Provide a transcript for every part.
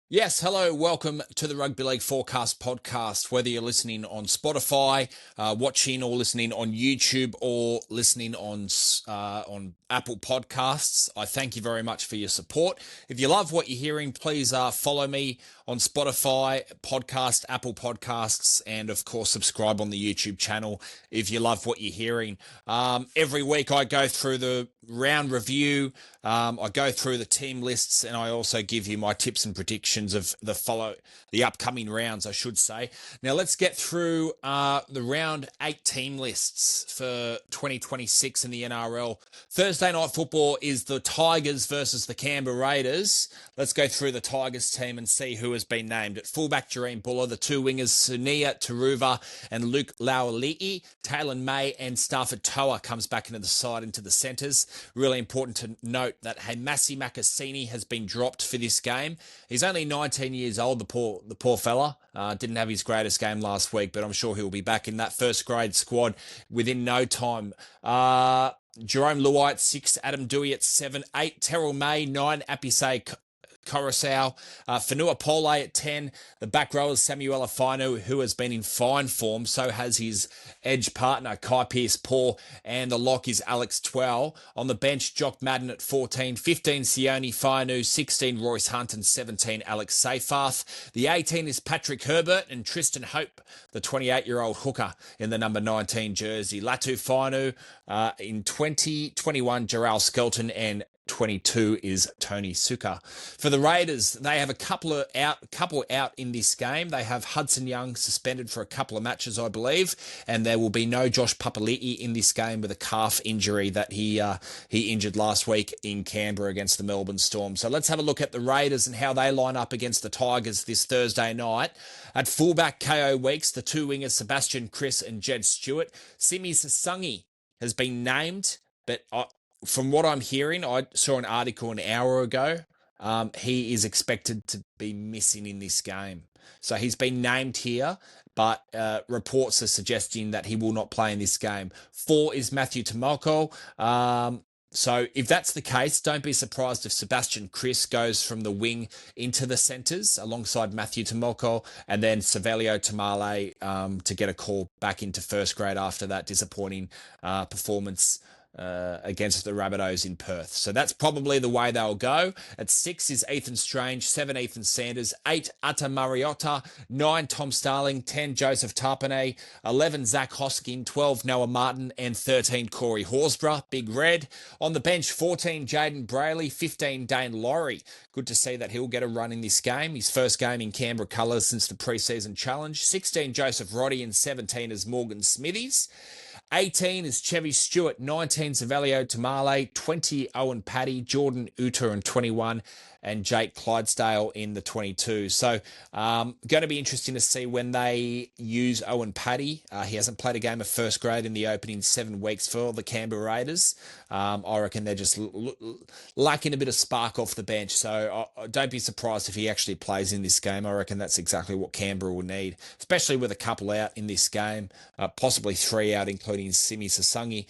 Yes, hello, welcome to the Rugby League Forecast podcast. Whether you're listening on Spotify, watching or listening on YouTube, or listening on Apple Podcasts, I thank you very much for your support. If you love what you're hearing, please follow me on Spotify, podcast, Apple Podcasts, and of course subscribe on the YouTube channel if you love what you're hearing. Every week I go through the round review. I go through the team lists, and I also give you my tips and predictions of the upcoming rounds, I should say. Now let's get through the round 8 team lists for 2026 in the NRL. Thursday night football is the Tigers versus the Canberra Raiders. Let's go through the Tigers team and see who has been named. At fullback, Jareen Buller. The two wingers, Sunia Taruva and Luke Lauali'i. Taylor May and Stafford Toa comes back into the side, into the centres. Really important to note that Hamasi Makasini has been dropped for this game. He's only 19 years old, the poor fella. Didn't have his greatest game last week, but I'm sure he'll be back in that first grade squad within no time. Jerome Luai at 6, Adam Dewey at 7, 8, Terrell May, 9, Apise Coruscant, Fanua Pole at 10. The back row is Samuel Afinu, who has been in fine form. So has his edge partner, Kai Pearce-Paul, and the lock is Alex Twell. On the bench, Jock Madden at 14, 15, Sione Fainu, 16, Royce Hunt, and 17, Alex Seyfarth. The 18 is Patrick Herbert and Tristan Hope, the 28-year-old hooker in the number 19 jersey. Latu Fainu in 20, 21, Jarrell Skelton, and 22 is Tony Suka. For the Raiders, they have a couple out in this game. They have Hudson Young suspended for a couple of matches, I believe, and there will be no Josh Papali'i in this game with a calf injury that he injured last week in Canberra against the Melbourne Storm. So let's have a look at the Raiders and how they line up against the Tigers this Thursday night. At fullback, KO Weeks, the two wingers Sebastian Chris and Jed Stewart. Simi Sasungi has been named, but from what I'm hearing, I saw an article an hour ago. He is expected to be missing in this game. So he's been named here, but reports are suggesting that he will not play in this game. 4 is Matthew Tomoko. So if that's the case, don't be surprised if Sebastian Chris goes from the wing into the centres alongside Matthew Tomoko, and then Savelio Tamale to get a call back into first grade after that disappointing performance against the Rabbitohs in Perth. So that's probably the way they'll go. At 6 is Ethan Strange, 7 Ethan Sanders, 8 Atta Mariota, 9 Tom Starling, 10 Joseph Tarpanay, 11 Zach Hoskin, 12 Noah Martin, and 13 Corey Horsburgh, Big Red. On the bench, 14 Jaden Brayley, 15 Dane Laurie. Good to see that he'll get a run in this game. His first game in Canberra colours since the preseason challenge. 16 Joseph Roddy, and 17 is Morgan Smithies. 18 is Chevy Stewart, 19 Savelio Tamale, 20 Owen Paddy, Jordan Uta, and 21, and Jake Clydesdale in the 22. So going to be interesting to see when they use Owen Paddy. He hasn't played a game of first grade in the opening 7 weeks for the Canberra Raiders. I reckon they're just lacking a bit of spark off the bench. So don't be surprised if he actually plays in this game. I reckon that's exactly what Canberra will need, especially with a couple out in this game, possibly 3 out, including Simi Sasungi.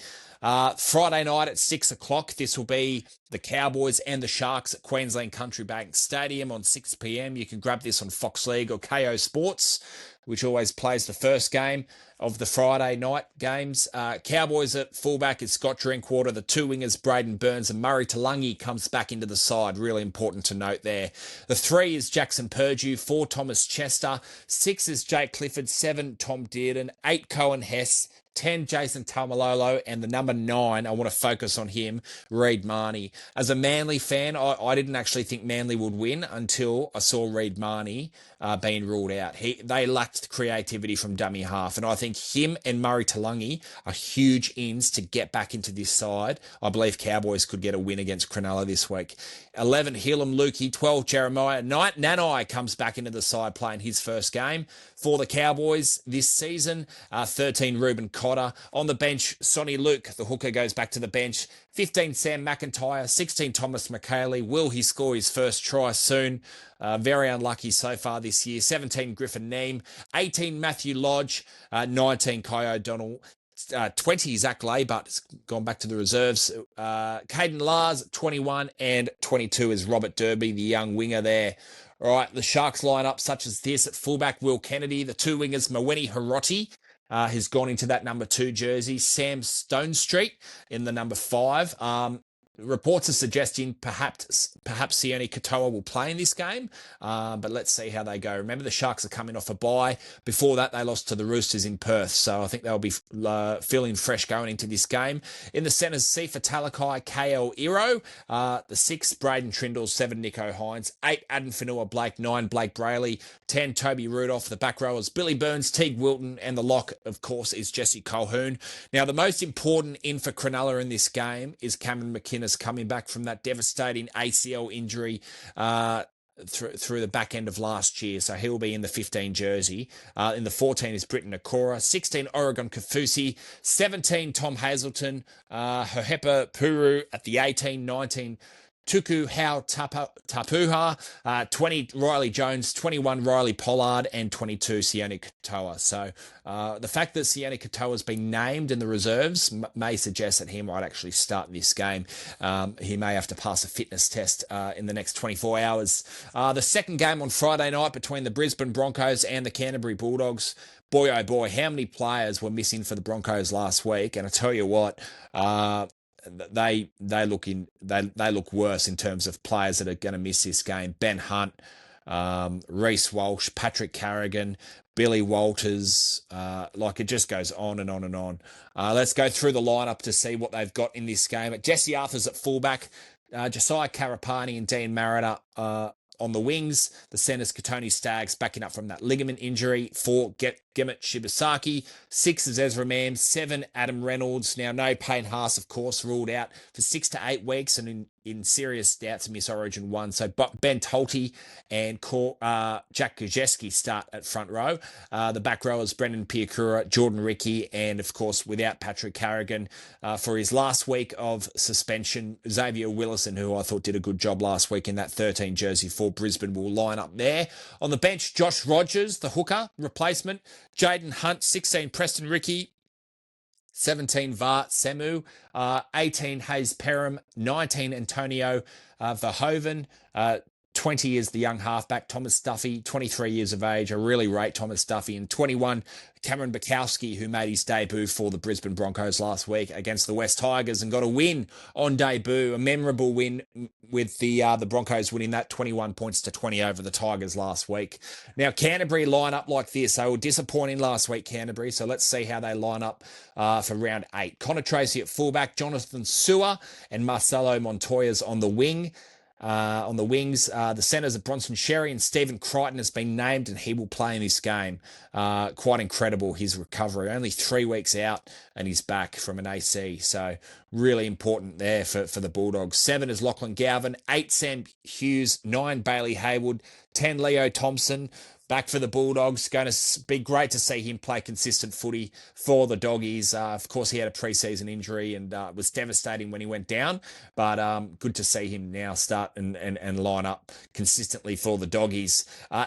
Friday night at 6 o'clock, this will be the Cowboys and the Sharks at Queensland Country Bank Stadium on 6 p.m. You can grab this on Fox League or KO Sports, which always plays the first game of the Friday night games. Cowboys at fullback is Scott Drinkwater. The two wingers, Braden Burns and Murray Talangi, comes back into the side. Really important to note there. The 3 is Jackson Purdue, 4 Thomas Chester, 6 is Jake Clifford, 7 Tom Dearden, 8 Cohen Hess, 10 Jason Taumalolo, and the number 9, I want to focus on him, Reed Marnie. As a Manly fan, I didn't actually think Manly would win until I saw Reed Marnie being ruled out. They lacked creativity from dummy half, and I think him and Murray Talangi are huge ins to get back into this side. I believe Cowboys could get a win against Cronulla this week. 11 Helam Lukey, 12 Jeremiah Nanai comes back into the side playing his first game for the Cowboys this season. 13 Ruben Cotter. On the bench, Sonny Luke, the hooker, goes back to the bench. 15 Sam McIntyre, 16 Thomas McHaley. Will he score his first try soon? Very unlucky so far this year. 17 Griffin Neem, 18 Matthew Lodge, 19 Kai O'Donnell, 20 Zach Laybutt has gone back to the reserves. Caden Lars, 21, and 22 is Robert Derby, the young winger there. All right, the Sharks line up such as this: at fullback, Will Kennedy; the two wingers, Mawene Hiroti, has gone into that number 2 jersey; Sam Stonestreet in the number 5. Reports are suggesting perhaps Sione Katoa will play in this game, but let's see how they go. Remember, the Sharks are coming off a bye. Before that, they lost to the Roosters in Perth, so I think they'll be feeling fresh going into this game. In the centres, Sifa Talakai, KL Iro. The 6, Braden Trindle; 7, Nico Hines; 8, Adam Fanua Blake; 9, Blake Brayley; 10, Toby Rudolph. The back rowers, Billy Burns, Teague Wilton, and the lock, of course, is Jesse Colquhoun. Now, the most important in for Cronulla in this game is Cameron McInnes coming back from that devastating ACL injury through the back end of last year. So he'll be in the 15 jersey. In the 14 is Britton Nakora; 16, Oregon Kafusi; 17, Tom Hazelton; Hohepa Puru at the 18, 19, Tuku Hau Tapuha, 20, Riley Jones; 21, Riley Pollard; and 22, Sione Katoa. So the fact that Sione Katoa has been named in the reserves may suggest that he might actually start this game. He may have to pass a fitness test in the next 24 hours. The second game on Friday night between the Brisbane Broncos and the Canterbury Bulldogs. Boy, oh boy, how many players were missing for the Broncos last week? And I tell you what, they look worse in terms of players that are going to miss this game. Ben Hunt, Reece Walsh, Patrick Carrigan, Billy Walters, like it just goes on and on and on. Let's go through the lineup to see what they've got in this game. Jesse Arthur's at fullback, Josiah Karapani and Dean Mariner on the wings. The centres, Katoni Staggs backing up from that ligament injury. 4, Gemmet Shibasaki. 6 is Ezra Mam. 7, Adam Reynolds. Now, no Payne Haas, of course, ruled out for 6 to 8 weeks and in serious doubt to miss Origin 1. So Ben Tolte and Jack Kujeski start at front row. The back rowers, Brendan Piakura, Jordan Rickey, and, of course, without Patrick Carrigan for his last week of suspension, Xavier Willison, who I thought did a good job last week in that 13 jersey for Brisbane, will line up there. On the bench, Josh Rogers, the hooker replacement; Jaden Hunt; 16, Preston Rickey; 17, Vart Semu; 18, Hayes Perham; 19, Antonio Verhoeven; 20 is the young halfback, Thomas Duffy, 23 years of age. I really rate Thomas Duffy. And 21, Cameron Bukowski, who made his debut for the Brisbane Broncos last week against the West Tigers and got a win on debut, a memorable win with the Broncos winning that 21 points to 20 over the Tigers last week. Now, Canterbury line up like this. They were disappointing last week, Canterbury, so let's see how they line up for round 8. Connor Tracy at fullback, Jonathan Sewer and Marcelo Montoya's on the wing. On the wings, the centres of Bronson Sherry and Stephen Crichton has been named and he will play in this game. Quite incredible, his recovery. Only 3 weeks out and he's back from an AC. So really important there for the Bulldogs. 7 is Lachlan Galvin, 8 Sam Hughes, 9 Bailey Haywood, 10 Leo Thompson. Back for the Bulldogs. Going to be great to see him play consistent footy for the Doggies. Of course, he had a preseason injury and it was devastating when he went down. But good to see him now start and line up consistently for the Doggies.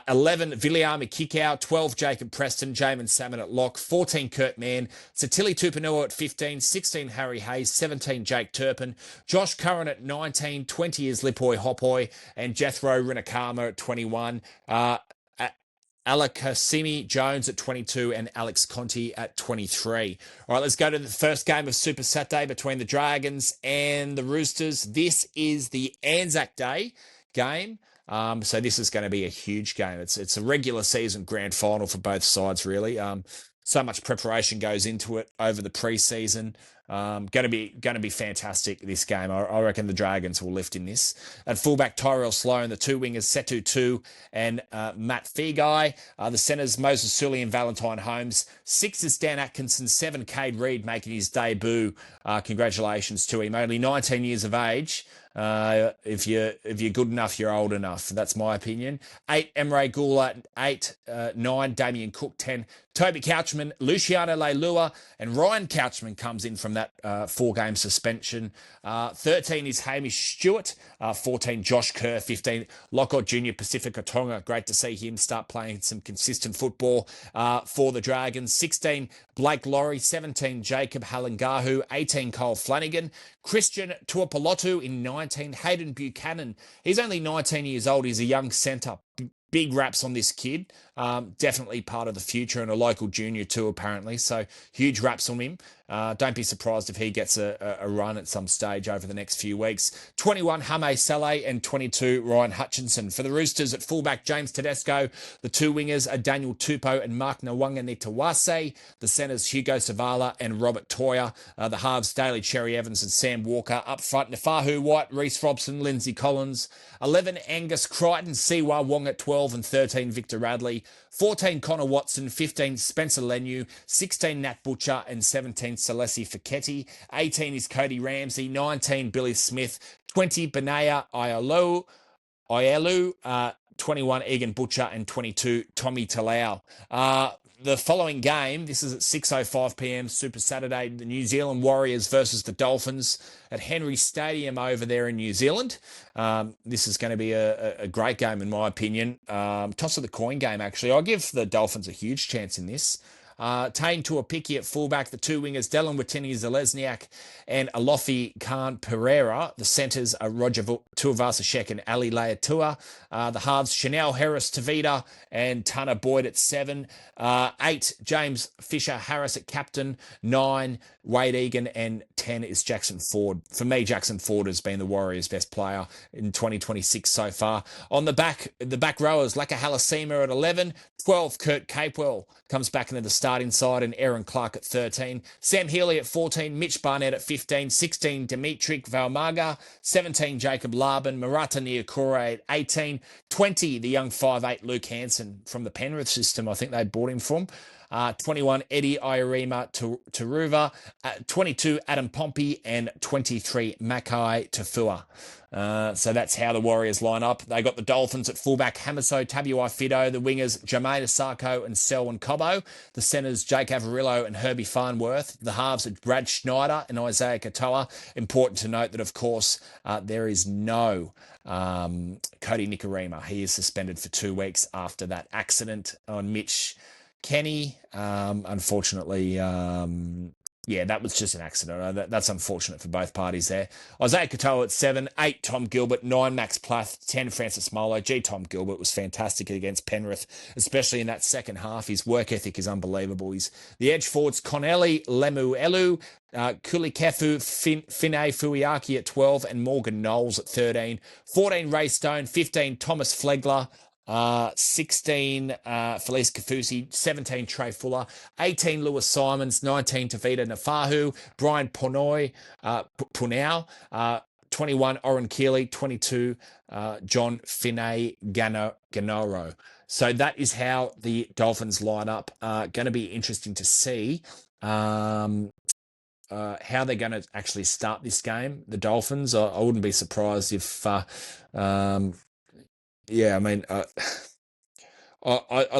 11, Viliami Kikau. 12, Jacob Preston. Jamin Salmon at lock. 14, Kurt Mann. Satili Tupanua at 15. 16, Harry Hayes. 17, Jake Turpin. Josh Curran at 19. 20 is Lipoi Hopoi. And Jethro Rinakama at 21. Alakasimi Jones at 22 and Alex Conti at 23. All right, let's go to the first game of Super Saturday between the Dragons and the Roosters. This is the Anzac Day game. So this is going to be a huge game. It's a regular season grand final for both sides, really. So much preparation goes into it over the preseason. Going to be fantastic, this game. I reckon the Dragons will lift in this. At fullback, Tyrell Sloan. The two wingers, Setu Tu and Matt Feagai. The centres, Moses Sully and Valentine Holmes. 6 is Dan Atkinson. 7, Cade Reed making his debut. Congratulations to him. Only 19 years of age. If you're good enough, you're old enough. That's my opinion. 8, Emre Gula. 8, 9, Damien Cook. 10, Toby Couchman. Couchman, Luciano Leilua, and Ryan Couchman comes in from that 4-game suspension. 13 is Hamish Stewart, 14 Josh Kerr, 15 Lockhart Jr. Pacifica Tonga. Great to see him start playing some consistent football for the Dragons. 16 Blake Laurie, 17 Jacob Halangahu, 18 Cole Flanagan, Christian Tuapolotu in 19, Hayden Buchanan. He's only 19 years old. He's a young centre. Big raps on this kid. Definitely part of the future and a local junior too, apparently. So huge raps on him. Don't be surprised if he gets a run at some stage over the next few weeks. 21, Hame Saleh, and 22, Ryan Hutchinson. For the Roosters at fullback, James Tedesco. The 2 wingers are Daniel Tupou and Mark Nawanga-Nitawase. The centres, Hugo Savala and Robert Toya. The halves, Daly Cherry Evans and Sam Walker. Up front, Nafahu White, Reece Robson, Lindsay Collins. 11, Angus Crichton, Siwa Wong at 12 and 13, Victor Radley. 14, Connor Watson. 15, Spencer Lenu. 16, Nat Butcher and 17, Celesi Fiketti. 18 is Cody Ramsey. 19, Billy Smith. 20, Benaya Ielu. 21, Egan Butcher. And 22, Tommy Talau. The following game, this is at 6:05 p.m. Super Saturday, the New Zealand Warriors versus the Dolphins at Henry Stadium over there in New Zealand. This is going to be a great game, in my opinion. Toss of the coin game, actually. I'll give the Dolphins a huge chance in this. Tane Tuapiki at fullback, the 2 wingers, Dylan Watini-Zalesniak and Alofi Khan Pereira. The centres are Roger Tuivasa-Sheck and Ali Leatua. The halves, Chanel Harris-Tavita and Tana Boyd at 7. 8, James Fisher-Harris at captain. 9, Wade Egan, and 10 is Jackson Ford. For me, Jackson Ford has been the Warriors' best player in 2026 so far. On the back rowers, Laka Halasima at 11. 12, Kurt Capewell comes back into the starting side, and Aaron Clark at 13. Sam Healy at 14. Mitch Barnett at 15. 16, Dimitri Valmaga. 17, Jacob Laban. Marata Niokore at 18. 20, the young 5'8", Luke Hanson from the Penrith system. I think they bought him from. 21, Eddie Iarima Taruva. 22, Adam Pompey. And 23, Makai Tafua. So that's how the Warriors line up. They got the Dolphins at fullback, Hamiso Tabuai-Fidow. The wingers, Jermaine Asako and Selwyn Cobbo. The centres, Jake Averillo and Herbie Farnworth. The halves are Brad Schneider and Isaiah Katoa. Important to note that, of course, there is no Cody Nikorima. He is suspended for 2 weeks after that accident on Mitch Kenny. Unfortunately, that was just an accident. That's unfortunate for both parties there. Isaiah Katoa at 7, 8, Tom Gilbert, 9, Max Plath, 10, Francis Molo. Tom Gilbert was fantastic against Penrith, especially in that second half. His work ethic is unbelievable. He's the edge forwards, Connelly Lemuelu, Kulikefu Finay Fuiaki at 12, and Morgan Knowles at 13. 14, Ray Stone. 15, Thomas Flegler. 16, Felice Kafusi. 17, Trey Fuller. 18, Lewis Simons. 19, Tavita Nafahu. Brian Punau. 21, Oren Keeley. 22, John Finay Ganoro. So that is how the Dolphins line up. Going to be interesting to see how they're going to actually start this game, the Dolphins. I wouldn't be surprised if... I'd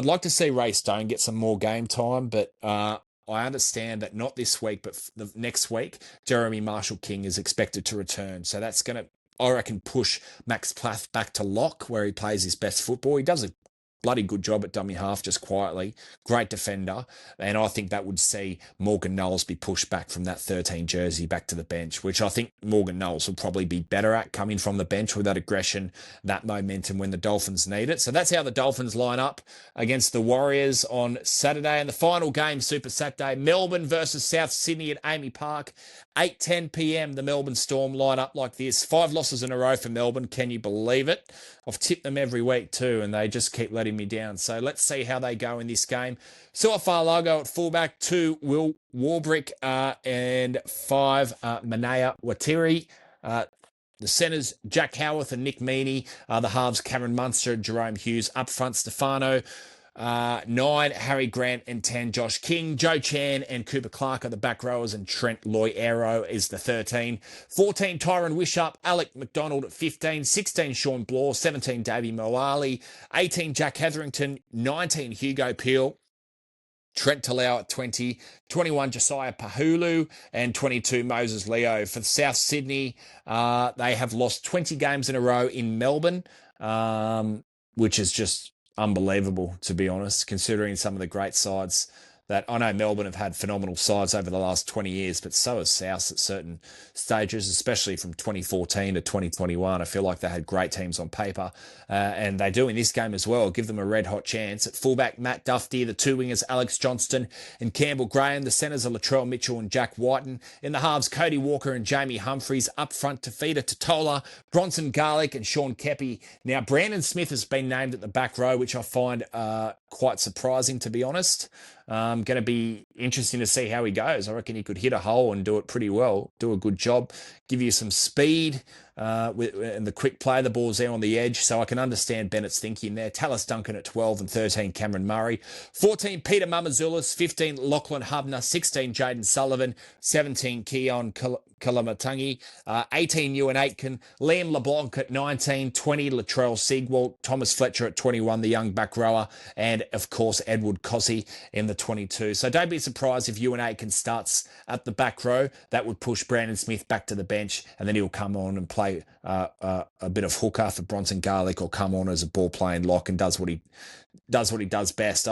like to see Ray Stone get some more game time, but I understand that not this week, but the next week, Jeremy Marshall-King is expected to return. So that's going to, I reckon, push Max Plath back to lock where he plays his best football. He does a bloody good job at dummy half, just quietly. Great defender. And I think that would see Morgan Knowles be pushed back from that 13 jersey back to the bench, which I think Morgan Knowles will probably be better at, coming from the bench with that aggression, that momentum when the Dolphins need it. So that's how the Dolphins line up against the Warriors on Saturday. And the final game, Super Saturday, Melbourne versus South Sydney at Amy Park. 8:10 p.m, the Melbourne Storm line up like this. 5 losses in a row for Melbourne. Can you believe it? I've tipped them every week too, and they just keep letting me down. So let's see how they go in this game. Suafalago at fullback, 2, Will Warbrick, and 5, Manaya Watiri. The centres, Jack Howarth and Nick Meaney. The halves, Cameron Munster and Jerome Hughes. Up front, Stefano. 9, Harry Grant, and 10, Josh King. Joe Chan and Cooper Clark are the back rowers, and Trent Loiero is the 13. 14, Tyron Wishup. Alec McDonald at 15. 16, Sean Blaw. 17, Davey Moali. 18, Jack Hetherington. 19, Hugo Peel. Trent Talau at 20, 21 Josiah Pahulu, and 22 Moses Leo. For South Sydney, they have lost 20 games in a row in Melbourne, which is just unbelievable, to be honest, considering some of the great sides that I know Melbourne have had phenomenal sides over the last 20 years, but so has South at certain stages, especially from 2014 to 2021. I feel like they had great teams on paper, and they do in this game as well. Give them a red-hot chance. At fullback, Matt Duffy. The two wingers, Alex Johnston and Campbell Graham. The centres are Latrell Mitchell and Jack Whiten. In the halves, Cody Walker and Jamie Humphries. Up front, Tafita Totola, Bronson Garlick and Sean Kepi. Now, Brandon Smith has been named at the back row, which I find quite surprising, to be honest. Going to be interesting to see how he goes. I reckon he could hit a hole and do it pretty well, do a good job, give you some speed and the quick play. The ball's there on the edge, so I can understand Bennett's thinking there. Tallis Duncan at 12 and 13, Cameron Murray. 14, Peter Mamazoulis. 15, Lachlan Hubner. 16, Jaden Sullivan. 17, Keon Kalamatangi. 18, Ewan Aitken. Liam LeBlanc at 19. 20, Latrell Siegwalt. Thomas Fletcher at 21, the young back rower. And, of course, Edward Cossey in the 22. So don't be surprised if Ewan Aitken starts at the back row. That would push Brandon Smith back to the bench, and then he'll come on and play a bit of hooker for Bronson Garlick, or come on as a ball-playing lock and does what he does best.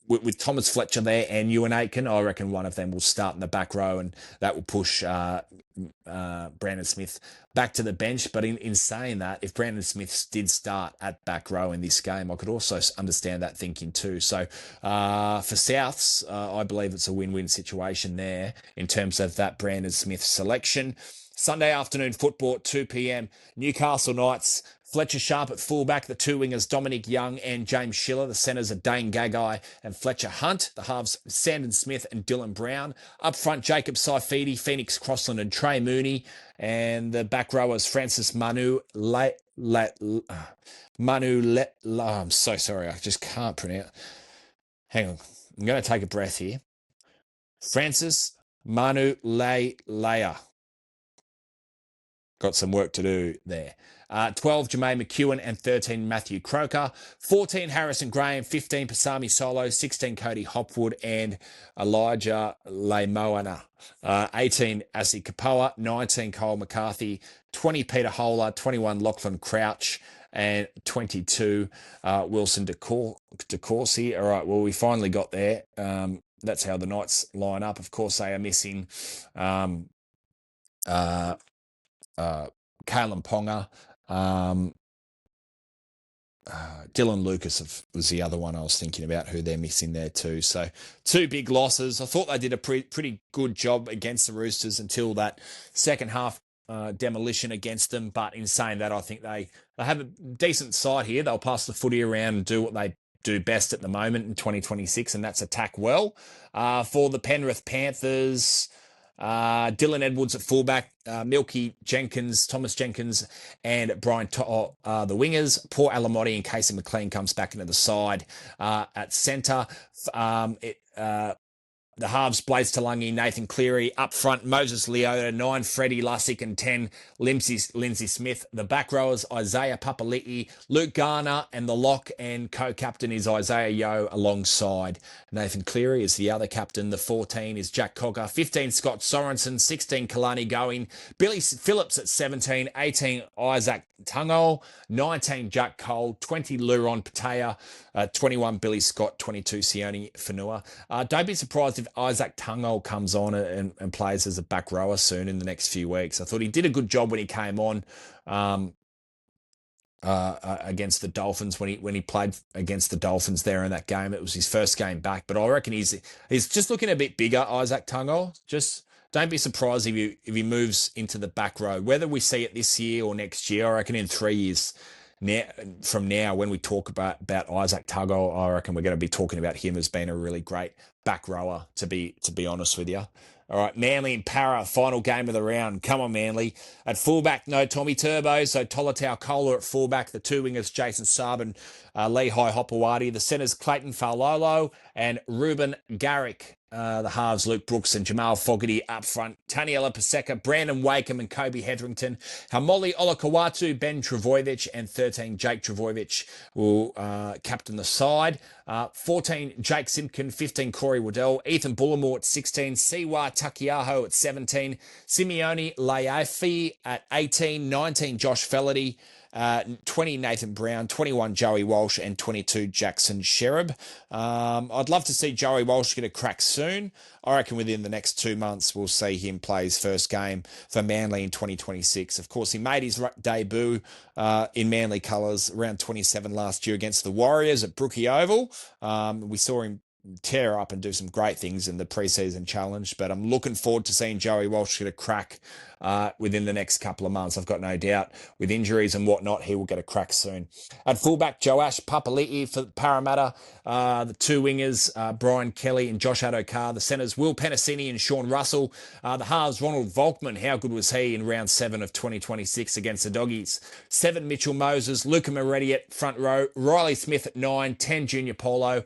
With Thomas Fletcher there and Ewan Aitken, I reckon one of them will start in the back row, and that will push Brandon Smith back to the bench. But in saying that, if Brandon Smith did start at back row in this game, I could also understand that thinking too. So for Souths, I believe it's a win-win situation there in terms of that Brandon Smith selection. Sunday afternoon football at 2 p.m. Newcastle Knights. Fletcher Sharp at fullback. The two wingers, Dominic Young and James Schiller. The centres are Dane Gagai and Fletcher Hunt. The halves, Sandon Smith and Dylan Brown. Up front, Jacob Saifidi, Phoenix Crossland and Trey Mooney. And the back rowers, Francis I'm so sorry, I just can't pronounce. Hang on, I'm going to take a breath here. Francis Manu Leia. Got some work to do there. 12, Jermaine McEwen, and 13, Matthew Croker. 14, Harrison Graham. 15, Pasami Solo. 16, Cody Hopwood and Elijah Leimoana. 18, Asi Kapoa. 19, Cole McCarthy. 20, Peter Holer. 21, Lachlan Crouch. And 22, Wilson DeCourcy. All right, well, we finally got there. That's how the Knights line up. Of course, they are missing Kalen Ponga. Dylan Lucas was the other one I was thinking about, who they're missing there too. So two big losses. I thought they did a pretty good job against the Roosters until that second half demolition against them. But in saying that, I think they have a decent side here. They'll pass the footy around and do what they do best at the moment in 2026, and that's attack well. For the Penrith Panthers, Dylan Edwards at fullback, Milky Jenkins, Thomas Jenkins, and Brian To'o the wingers. Paul Alamotti and Casey McLean comes back into the side at centre. The halves, Blaze Talangi, Nathan Cleary. Up front, Moses Leota. 9, Freddie Lussick, and 10, Lindsay Smith. The back rowers, Isaiah Papali'i, Luke Garner, and the lock and co-captain is Isaiah Yeo alongside Nathan Cleary is the other captain. The 14 is Jack Cogger. 15, Scott Sorensen. 16, Kalani Going. Billy Phillips at 17. 18, Isaac Tungo. 19, Jack Cole. 20, Luron Patea. 21, Billy Scott. 22, Sione Fanua. Don't be surprised if Isaac Tungo comes on and plays as a back rower soon in the next few weeks. I thought he did a good job when he came on against the Dolphins, when he played against the Dolphins there in that game. It was his first game back, but I reckon he's just looking a bit bigger, Isaac Tungo. Just don't be surprised if he moves into the back row. Whether we see it this year or next year, I reckon in 3 years from now, when we talk about Isaac Tungo, I reckon we're going to be talking about him as being a really great back rower, to be honest with you. All right, Manly and Para, final game of the round. Come on, Manly. At fullback, no Tommy Turbo, so Tolatau Kohler at fullback. The two wingers, Jason Saab and Lehigh Hopewadi. The centres, Clayton Faulolo and Ruben Garrick. The halves, Luke Brooks and Jamal Fogarty up front. Taniela Paseka, Brandon Wakeham and Kobe Hetherington. Hamoli Olakawatu, Ben Travojevic, and 13 Jake Travojevic will captain the side. 14 Jake Simpkin, 15 Corey Waddell, Ethan Bullimore at 16, Siwa Takiaho at 17, Simeone Laiafi at 18, 19 Josh Felaty, 20 Nathan Brown, 21 Joey Walsh, and 22 Jackson Sherab. I'd love to see Joey Walsh get a crack soon. I reckon within the next 2 months we'll see him play his first game for Manly in 2026. Of course, he made his debut in Manly colours around 27 last year against the Warriors at Brookie Oval. We saw him tear up and do some great things in the preseason challenge, but I'm looking forward to seeing Joey Walsh get a crack within the next couple of months. I've got no doubt with injuries and whatnot, he will get a crack soon. At fullback, Joash Papali'i for Parramatta. The two wingers, Brian Kelly and Josh Adokar. The centres, Will Penasini and Sean Russell. The halves, Ronald Volkman. How good was he in round 7 of 2026 against the Doggies? 7, Mitchell Moses. Luca Moretti at front row. Riley Smith at 9. 10, Junior Polo.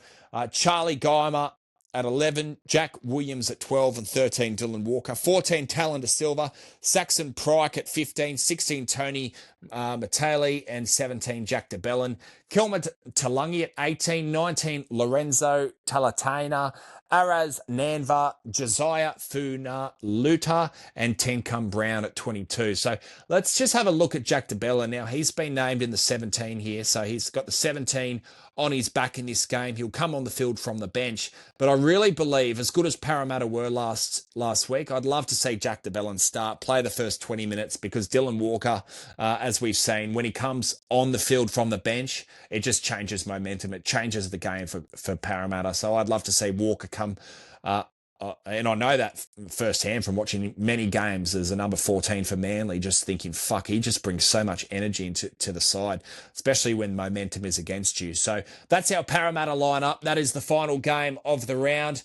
Charlie Geimer at 11, Jack Williams at 12 and 13, Dylan Walker, 14, Talon De Silva, Saxon Pryke at 15, 16, Tony Matali, and 17, Jack DeBellin, Kilmer Talangi at 18, 19, Lorenzo Talatena, Araz Nanva, Josiah Funa Luta, and Tencum Brown at 22. So let's just have a look at Jack DeBellin. Now, he's been named in the 17 here, so he's got the 17 on his back in this game. He'll come on the field from the bench. But I really believe, as good as Parramatta were last week, I'd love to see Jack DeBellin start, play the first 20 minutes, because Dylan Walker, as we've seen, when he comes on the field from the bench, it just changes momentum. It changes the game for Parramatta. So I'd love to see Walker come, and I know that firsthand from watching many games as a number 14 for Manly, just thinking, fuck, he just brings so much energy into the side, especially when momentum is against you. So that's our Parramatta lineup. That is the final game of the round.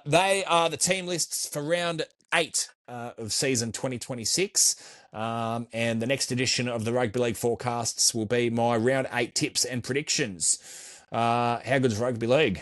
They are the team lists for round 8 of season 2026. And the next edition of the Rugby League forecasts will be my round 8 tips and predictions. How good is Rugby League?